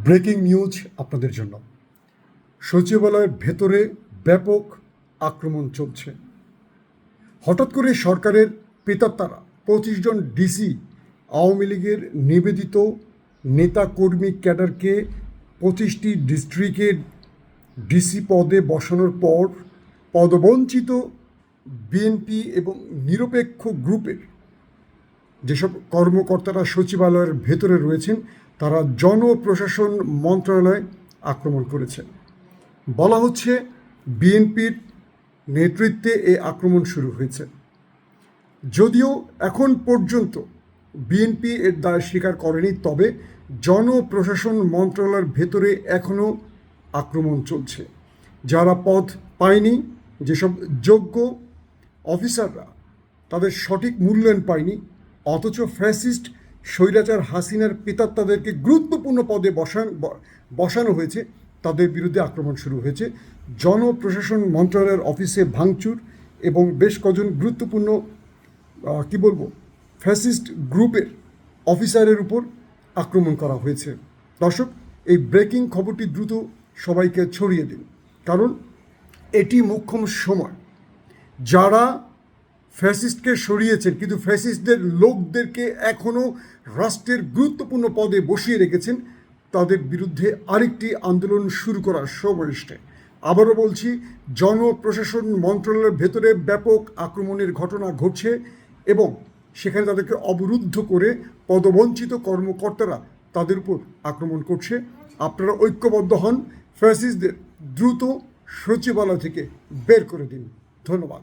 Breaking news আপনাদের জন্য। সচিবালয়ের ভেতরে ব্যাপক আক্রমণ চলছে। হঠাৎ করে সরকারের প্রেতাত্মারা 25 জন ডিসি আওয়ামী লীগের নিবেদিত নেতাকর্মী ক্যাডারকে 25টি ডিস্ট্রিক্টের ডিসি পদে বসানোর পর পদবঞ্চিত বিএনপি এবং নিরপেক্ষ গ্রুপের যেসব কর্মকর্তারা সচিবালয়ের ভেতরে রয়েছেন তারা জনপ্রশাসন মন্ত্রণালয়ে আক্রমণ করেছে। বলা হচ্ছে বিএনপির নেতৃত্বে এই আক্রমণ শুরু হয়েছে। যদিও এখন পর্যন্ত বিএনপি এর দায় স্বীকার করেনি, তবে জনপ্রশাসন মন্ত্রণালয়ের ভেতরে এখনও আক্রমণ চলছে। যারা পদ পায়নি, যেসব যোগ্য অফিসাররা তাদের সঠিক মূল্যায়ন পায়নি, অথচ ফ্যাসিস্ট স্বৈরাচার হাসিনার প্রেতাত্মাদেরকে গুরুত্বপূর্ণ পদে বসানো হয়েছে, তাদের বিরুদ্ধে আক্রমণ শুরু হয়েছে। জনপ্রশাসন মন্ত্রণালয়ের অফিসে ভাঙচুর এবং বেশ কজন গুরুত্বপূর্ণ ফ্যাসিস্ট গ্রুপের অফিসারের উপর আক্রমণ করা হয়েছে। দর্শক, এই ব্রেকিং খবরটি দ্রুত সবাইকে ছড়িয়ে দিন, কারণ এটি মোক্ষম সময়। যারা ফ্যাসিস্টকে সরিয়েছেন কিন্তু ফ্যাসিস্টদের লোকদেরকে এখনও রাষ্ট্রের গুরুত্বপূর্ণ পদে বসিয়ে রেখেছেন, তাদের বিরুদ্ধে আরেকটি আন্দোলন শুরু করার সময় এসেছে। আবারও বলছি, জনপ্রশাসন মন্ত্রণালয়ের ভেতরে ব্যাপক আক্রমণের ঘটনা ঘটছে এবং সেখানে তাদেরকে অবরুদ্ধ করে পদবঞ্চিত কর্মকর্তারা তাদের উপর আক্রমণ করছে। আপনারা ঐক্যবদ্ধ হন, ফ্যাসিস্টদের দ্রুত সচিবালয় থেকে বের করে দিন। ধন্যবাদ।